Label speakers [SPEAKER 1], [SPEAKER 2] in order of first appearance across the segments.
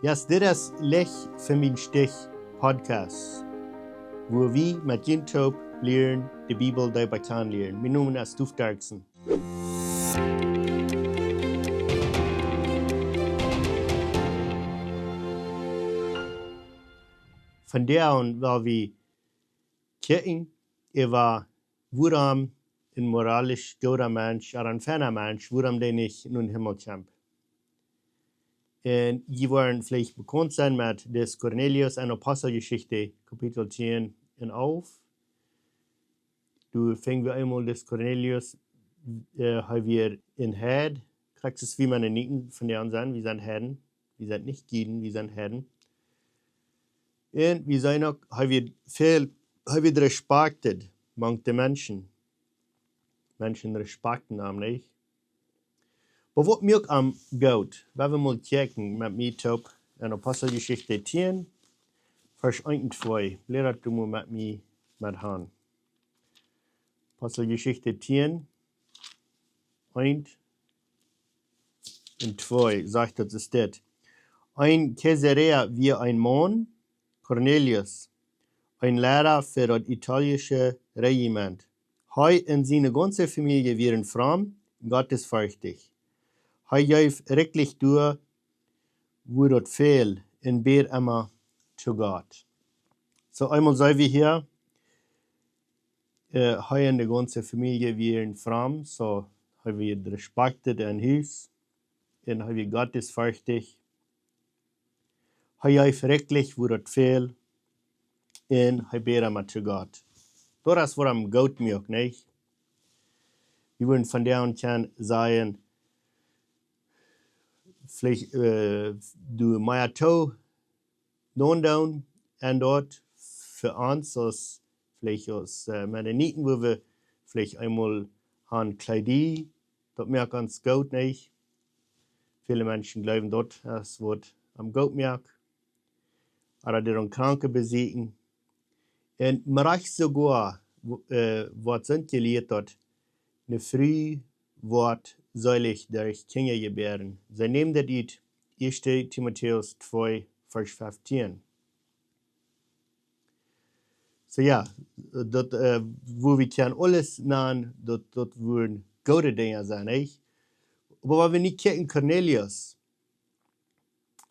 [SPEAKER 1] Yes, dit is Lech für min Stich Podcast, wo wir mit Jintop lernen, die Bibel dabei kennenlernen. Wir nennen es Stufdarksen. Von der an war wir kijken, war waarom een moralisch guter Mensch oder ein ferner Mensch, waarom der nicht in den Himmel kommt. Und die wollen vielleicht bekannt sein mit des Cornelius und Apostelgeschichte, Kapitel 10 und auf. Du fängst wir einmal des Cornelius, haben wir in Herd, kriegst es wie man nicht von der anderen, wir sind Herden, wir sind nicht Gieden, wir sind Herden. Und wir sind auch, haben wir respektiert, manche Menschen. Menschen respekten am nicht. Aber was mir am gut, wenn wir mal checken mit mir top in Apostelgeschichte 10, Vers 1 und 2, lehrt du mal mit mir mit Han. Apostelgeschichte 10, 1 und 2, sagt das ist das. Ein Caesarea wie ein Mann, Cornelius, ein Lehrer für das italienische Regiment. Er und seine ganze Familie waren fromm, gottesfürchtig. Er gab wirklich durch, wo das fehlt, und bet immer zu Gott. So einmal sagen wir hier, er und die ganze Familie waren fromm, so haben wir respektiert ein Haus, und haben wir gottesfürchtig. Er gab wirklich, wo das fehlt, und er bet immer zu Gott. Das ist, warum Gott mir auch nicht. Wir würden von der an sagen, vielleicht du mehr to non und dort für uns als vielleicht als Mennoniten, wo wir vielleicht einmal haben Kleidie, das merkt ganz gut nicht. Viele Menschen glauben dort, es wird am Gott merken, oder deren Kranke besiegen. Und man reicht sogar, was sind gelehrt dort, eine Früh wird säulig durch Kinder gebären. Sie nehmen das it 1. Timotheus 2, Vers 15. So ja, dort, wo wir können alles nennen, dort würden gute Dinge sein, nicht? Aber wenn wir nicht kicken Cornelius,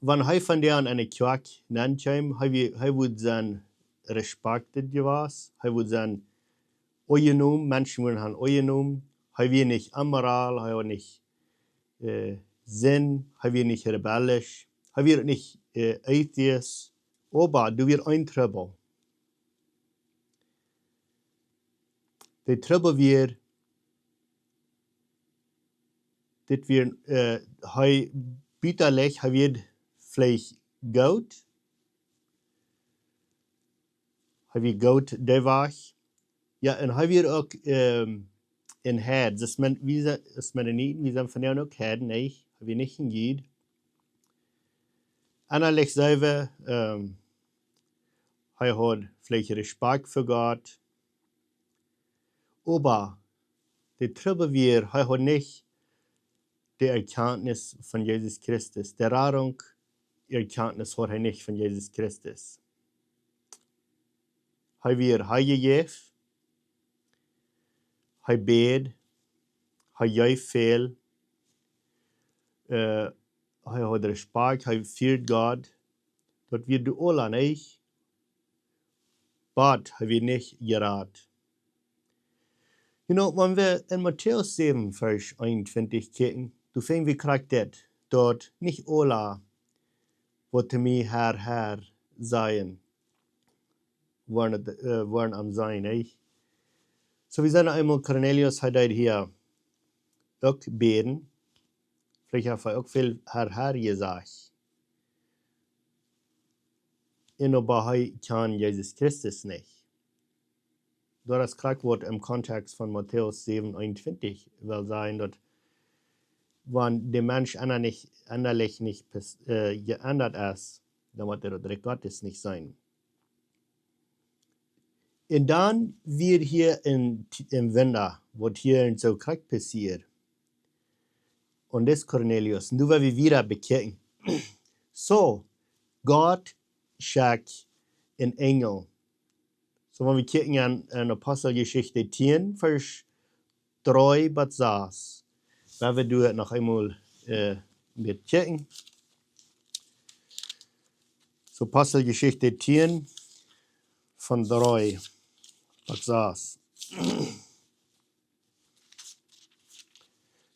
[SPEAKER 1] wenn er von der an eine Kirche nennt, er würde sein respektiert gewesen, er würde sein angenommen, Menschen würden han angenommen, er wird nicht amoral, er wird nicht Sinn, er wird nicht rebellisch, er wird nicht atheist, aber du wirst ein Trouble. Der Trouble wird, das wird, er bitterlich, er wird vielleicht gut, er wird gut, der war. Ja, und er wird auch in Herd, das man nicht, wir sind von der auch Herd, nicht, er wird nicht hingeht. Anderlich selber, er hat vielleicht Respekt für Gott, aber der Trouble wird, er hat nicht die Erkenntnis von Jesus Christus. Der Erfahrung, Erkenntnis hat er nicht von Jesus Christus. Er wird gegeben, er bet, er gab viel, er hat Respekt, er führt Gott. Das wird du alle nicht, aber er wird nicht geraten. You know, wenn wir in Matthäus 7, Vers 21 kicken, du fängst wie kriegt das, dort nicht alle, was mir Herr sein, waren am sein, nicht? So wir sind einmal Cornelius, hat hier auch beten, vielleicht hat er auch viel Herr gesagt. Aber er kann Jesus Christus nicht. Das Kriegwort im Kontext von Matthäus 7, 21 will sein, dass wenn der Mensch innerlich nicht geändert ist, dann wird der Reich Gottes nicht sein. Und dann wird hier im Winter, was hier in so Krieg passiert, und das Cornelius, nur weil wir wieder bekehren. So, Gott schickt einen Engel. So, wenn wir gucken an Apostelgeschichte 10, Vers 3 bis 6. Wenn wir das noch einmal mit gucken. So, Apostelgeschichte 10, von 3 bis 6.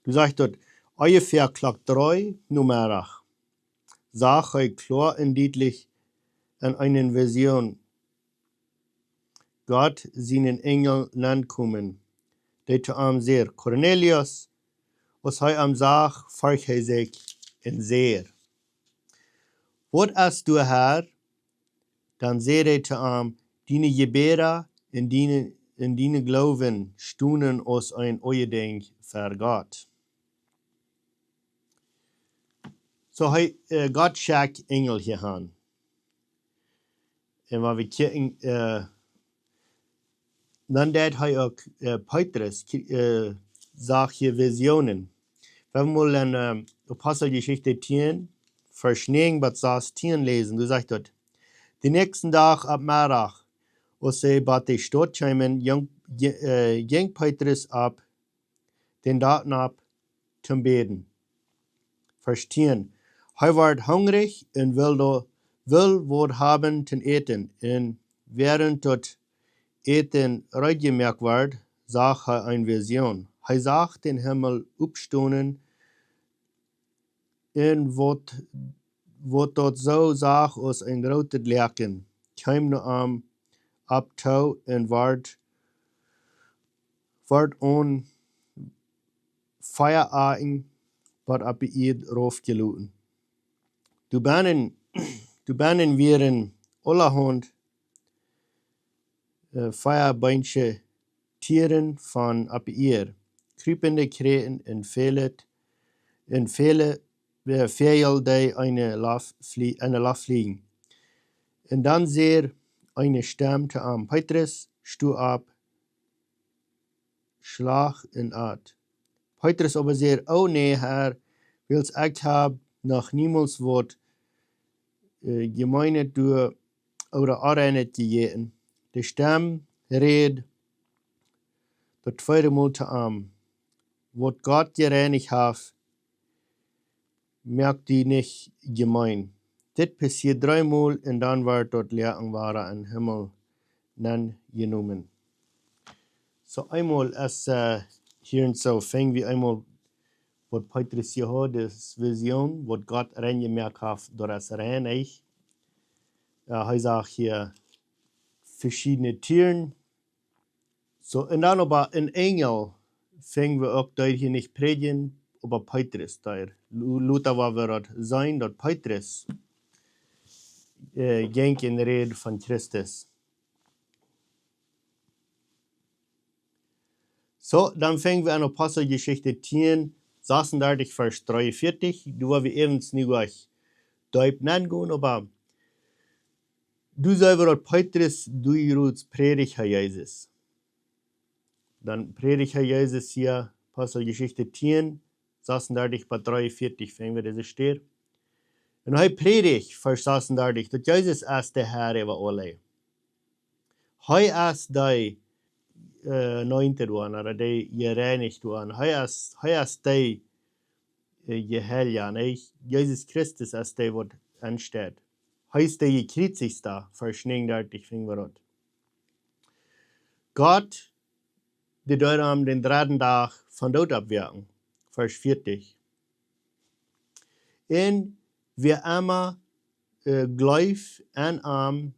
[SPEAKER 1] Du sagst dort, ungefähr Klok 3, Nummer 8. Sag euch klar und deutlich an einer Vision. Gott seinen Engel landkommen. Der zu ihm sehr Cornelius, was hij am Sag, folgt hij sich in sehr. Wat als du her, dann seht hij zu ihm, deine Gebete in deine Glauben stunden aus ein Oedenk für Gott. So, Gott schickt Engel hier an. Und wenn wir gucken, dann deed hij auch Petrus, sagt hier Visionen. Wenn wir mal in Apostelgeschichte 10, Vers 9 bis 16 lesen, du sagst dort, den nächsten Tag ab Mittag, als sie bei der Stadt kamen, ging Petrus ab, den Daten ab, zum Beten. Vers 10, hij werd hungrig und will wat haben zu eten. Und während das Eten reitgemerkt werd, sah hij eine Vision. Hij zag den Himmel opstonen en wat dat zo zag als een grote leken, kwam naar hem op toe en werd on Feierabend wat op ied raufgeluten. Du banen wären allerhand Feierbeinsche Tieren von op ihr, kriepende Kreten en vele Vögel, die eine Lauf fliegen. Und dann sehr eine Stimme zu ihm, Petrus, stu ab, schlag in Art. Petrus aber sehr, oh nee, Herr, wils ich hab noch niemals wat gemeinet du oder arenet gegeten. Die Stimme red das zweite Mal zu ihm, wat Gott gereinigt hat, merkt die nicht gemein. Das passiert 3 Mal und dann wird dort Lehren wahre im Himmel dann genommen. So einmal als hier und so fängt wir einmal, was Petrus hier hat, das Vision, was Gott reingemerkt hat, durch das Reinig. Er sagt hier verschiedene Tieren. So, und dann aber in Engel fängen wir auch dort hier nicht predigen, aber Petrus da. Luther war wir dort sein, dort Petrus ging in Rede von Christus. So, dann fangen wir an Apostelgeschichte 10, 36, Vers 43. Du war wir eben nicht gleich deut nennen, aber du selber dort Petrus, du ruts predigt Herr Jesus. Dann predigt Herr Jesus hier, Apostelgeschichte 10, 36 bis 43, fangen wir das steht. Und er predigt, Vers 36, dass Jesus ist der Herr über alle. Er ist der Neunte duan, oder der gereinigt duan. Er ist der Geheiligte. Jesus Christus ist der, was ansteht. Er ist der gekreuzigte, Vers 39, fangen wir an. Gott, die dort am den 3. Tag von Tod abwirken, Vers 40. Und wir immer gleich an ihm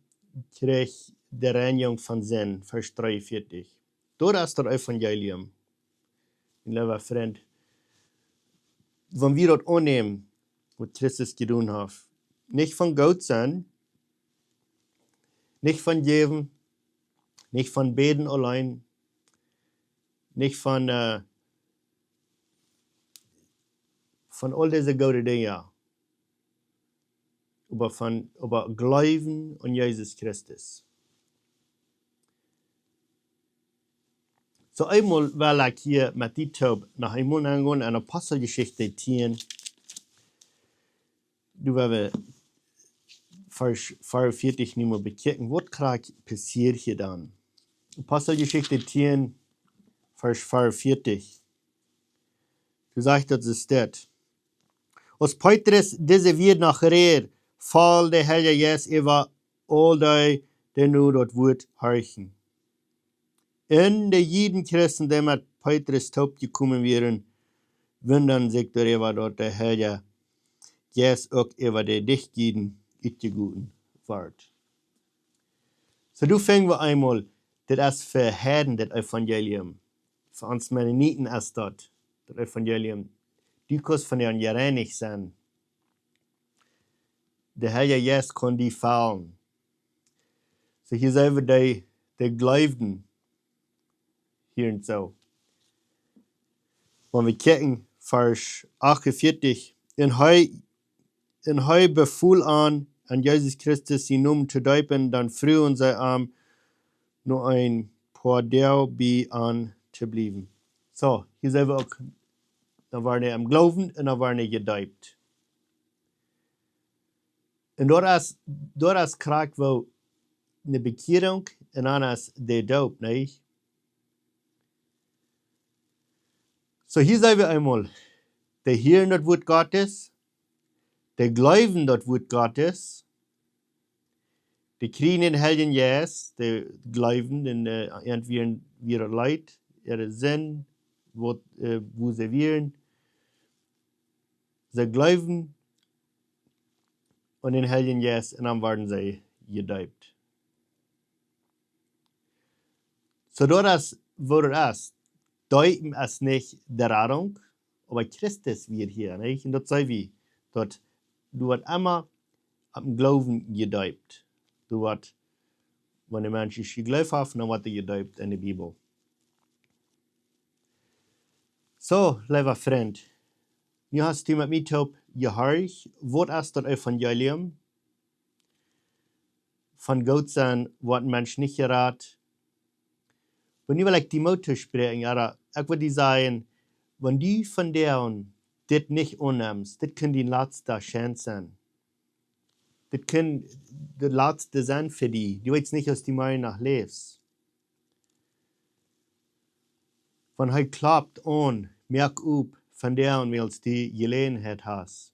[SPEAKER 1] kriegt die Reinigung von Sinn, Vers 43. Dort ist das Evangelium, lieber Freund. Wenn wir das annehmen, was Christus getan hat, nicht von Gott sein, nicht von Geben, nicht von Beten allein, nicht von all diese guten Dinge, aber Glauben an Jesus Christus. So einmal will ich hier mit die Taub nach einmal angehen an Apostelgeschichte 10. Du wirst vers 44 niet meer bekijken. Wat krijg passiert hier dan? Apostelgeschichte 10, vers 44. Du sagst, dat is dit. Als Petrus deze weer nach reer, val de Heilige Geest over al die nu dat woord horchen. En de Jiden Christen, die met Petrus taub gekommen wären, wundern sich darüber, dass der Heilige Geist auch über die Nicht-Jiden uitgegoten wird. So, du fangen wir einmal, das ist für Herden, das Evangelium. Für uns Mennoniten ist das Evangelium. Die kannst von denen gereinigt sein. Der Heilige Geist kann die fallen. So, hier sehen wir die Gläubigen. Hier und so. Wenn wir kijken, vers 48. En hij bevoel aan Jesus Christus zijn naam te döpen, dan vroegen zij hem nog een paar dagen bij aan te blijven. So, hier zijn we ook, dan waren die am geloven en dan waren die gedöpt. En door is krijg we een bekering en dan is de doop, nee? So, hier zijn we einmal, die hören das Wort Gottes, die glauben das Wort Gottes, die kriegen den Heiligen Geist, die glauben in irgendwie ihre Leid, ihre Sinn, wo sie wären. Sie glauben an den Heiligen Geist und dann werden sie gedöpt. So, das wo das ist. Döpen ist nicht der Rettung, aber Christus wird hier, nicht? Und das sei wie, dort, du wird immer am Glauben gedöpt. Du wird, wenn die Menschen geglaubt haben, dann wird er gedöpt in der Bibel. So, lieber Freund, nu hast du mit mir gehört, was ist das Evangelium? Von Gott sein, was ein Mensch nicht gerät. Wenn ich will die Mutter sprechen, ich würde sagen, wenn du von denen das nicht annimmst, das kann die letzte Chance sein. Das kann die letzte sein für dich. Du weißt nicht, was die Meinung nach lebst. Wenn er klappt an, merk auf, von denen willst du Gelegenheit hast.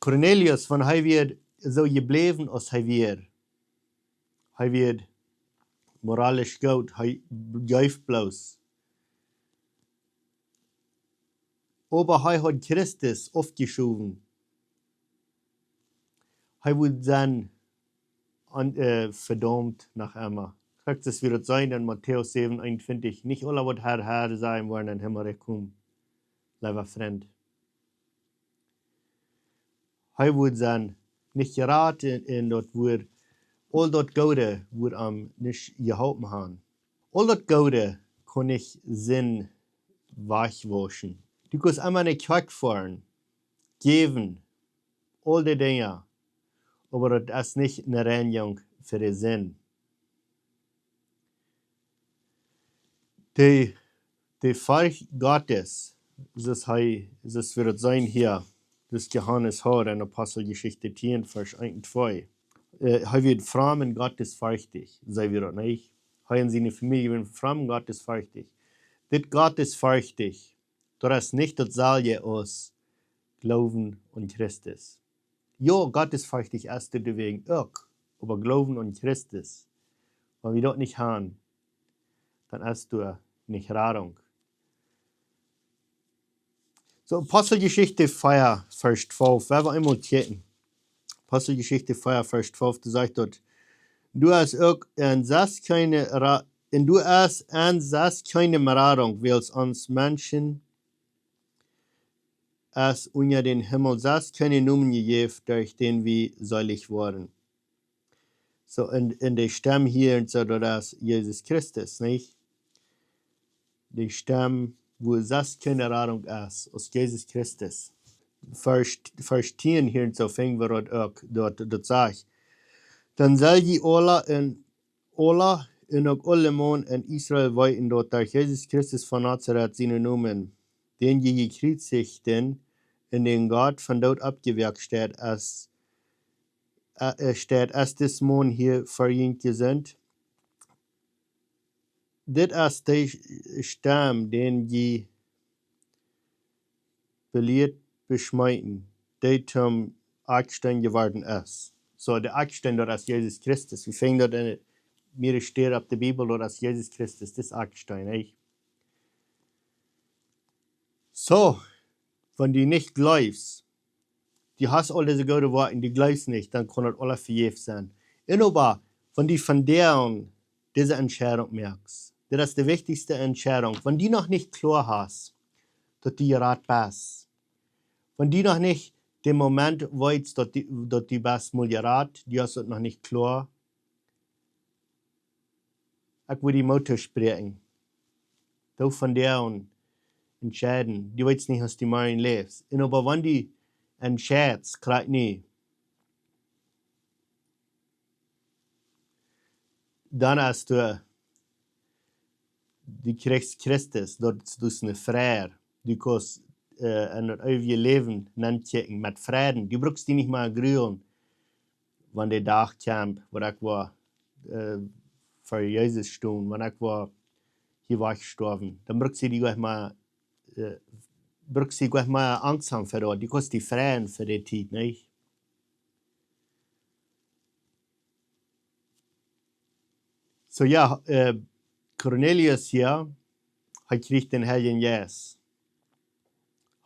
[SPEAKER 1] Cornelius, wenn er wird so geblieben, als er wird moralisch gut, er greift bloß. Aber er hat Christus aufgeschoben. Er wird dann verdammt nach immer. Christus wird sein in Matthäus 7, 21. Nicht alle, was Herr sein wollen, in den Himmel kommen. Lieber Freund. Er wird dann nicht geraten in das Wort. All das Gute wird am nicht geholfen haben. All das Gute kann ich Sinn wegwaschen. Du kannst immer eine Kirche fahren, geben, all die Dinge, aber das ist nicht eine Reinigung für den Sinn. Die Furcht Gottes, das wird sein hier, das Johannes hat in Apostelgeschichte 10, Vers 1 und 2. Er wird Framen gottesfürchtig, sei wir nicht. Er und seine Familie werden Framen gottesfürchtig. Das gottesfürchtig, das ist nicht das Salje aus Glauben an Christus. Ja, gottesfürchtig ist das wegen auch, aber Glauben an Christus, wenn wir das nicht haben, dann ist du nicht Rettung. So, Apostelgeschichte 4, Vers 12, wer war einmal kicken? Apostelgeschichte 4, Vers 12, du sagst dort, du hast auch keine Beratung, weil uns Menschen es unter den Himmel keine Namen gegeben, durch den wir selig waren. So, in der Stamm hier, und so, das ist Jesus Christus, nicht? Die Stamm, wo das keine Rettung ist, aus Jesus Christus. Vers 10 hier, und so fängt wir dort sagt. Dann soll die alle in alle Mann in Israel weiten, dort durch Jesus Christus von Nazareth seine Namen, den je gekreuzigten, in den Gott von dort abgewerkstellt ist, steht, als das Mond hier verjüngt sind, dit is de stam den je beleerd beschmeiten, die zum Eckstein geworden ist. So, der Eckstein dort ist Jesus Christus. Wir finden dort in mir steht auf der Bibel dort ist Jesus Christus, das Eckstein, echt. So, wenn du nicht glaubst, die hast all diese guten Worte, die glaubst nicht, dann kann das alles verjährt sein. Aber wenn du von deren diese Entscheidung merkst, das ist die wichtigste Entscheidung. Wenn die noch nicht klar hast, dass die Rat bist, wenn die noch nicht den Moment weißt, dass die best mal Rat, die hast das noch nicht klar, ich will die Mutter sprechen. Du von deren entscheiden, die weißt nicht, was die Marien lebst. Aber wenn die entscheidest, kriegt nie, dann hast du kriegst Christus, dort ist eine Freier. Du kannst in das ewige Leben nachdenken mit Frieden. Du brauchst die nicht mal grüßen, wenn der Tag kommt, wo ich war für Jesus stehen, wenn ich war hier war gestorben. Dann brauchst du die gleich mal Angst haben für das. Du kannst die freien für die Zeit, nicht? So ja, Cornelius hier, er kriegt den Heiligen Geist.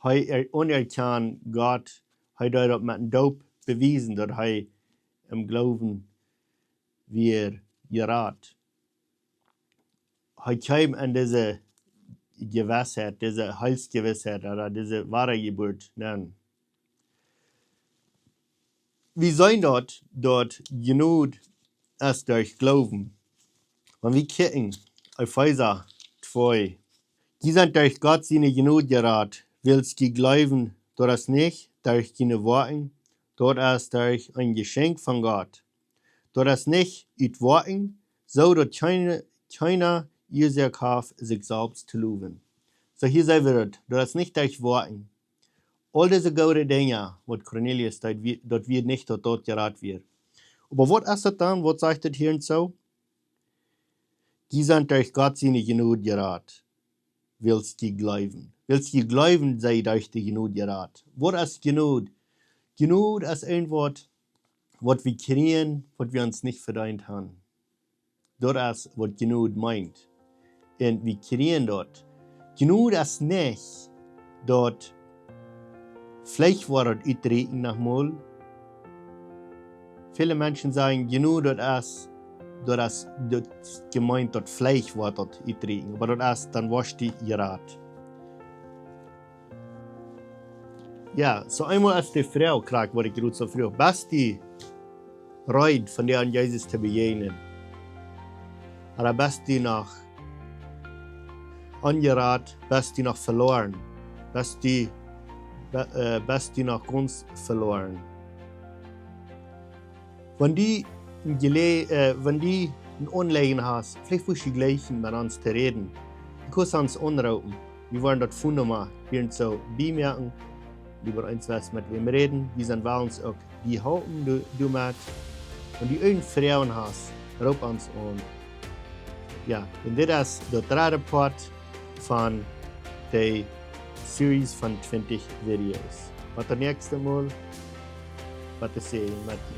[SPEAKER 1] Er unerkannt Gott, er hat mit dem Doop bewiesen, dass er im Glauben wir gerat. Er kam an diese Gewissheit, diese Heilsgewissheit oder diese wahre Geburt nennen. Wir sehen dort genug ist durch Glauben. Wenn wir kicken auf Epheser 2, die sind durch Gott seine Genut gerat, willst du glauben, dort ist nicht durch deine Worte, dort ist durch ein Geschenk von Gott. Dort ist nicht mit Worten, so dass keiner Ursach hat, sich selbst zu loben. So hier sehen wir dort ist nicht durch Worten. All diese guten Dinge, was Cornelius dort wird nicht dort gerat wird. Aber was ist das dann? Was sagt das hier und so? Die sind durch Gott seine Genut gerat. Willst du glauben? Willst du glauben, sei durch die Genut gerat? Was ist Genut? Genut ist ein Wort, was wir kriegen, was wir uns nicht verdient haben. Das ist, was Genut meint. Und wir kriegen dort. Genut ist nicht dort Fleischwort uitreken nochmal. Viele Menschen sagen, Genut das ist gemeint, dort Fleischwort dort uitreken. Aber das ist dann was die gerat. Ja, so einmal als die Frau kriegt, was ich gerade so früh, best die Reut von der an Jesus zu begegnen. Aber best die noch angerat, best die noch verloren. Best die noch ganz verloren. Wenn die ein Anliegen hast, vielleicht willst du gleich mit uns zu reden, du kannst uns anrufen. Wir wollen dort von nochmal so bemerken, über uns was mit wem reden. Wir sind bei uns auch die halten du mit. Und die irgendeine Frauen hast, ruf uns an. Ja, und das ist der dritte Part von der Series von 20 Videos. Was das nächste Mal, was ich sehe, Martin.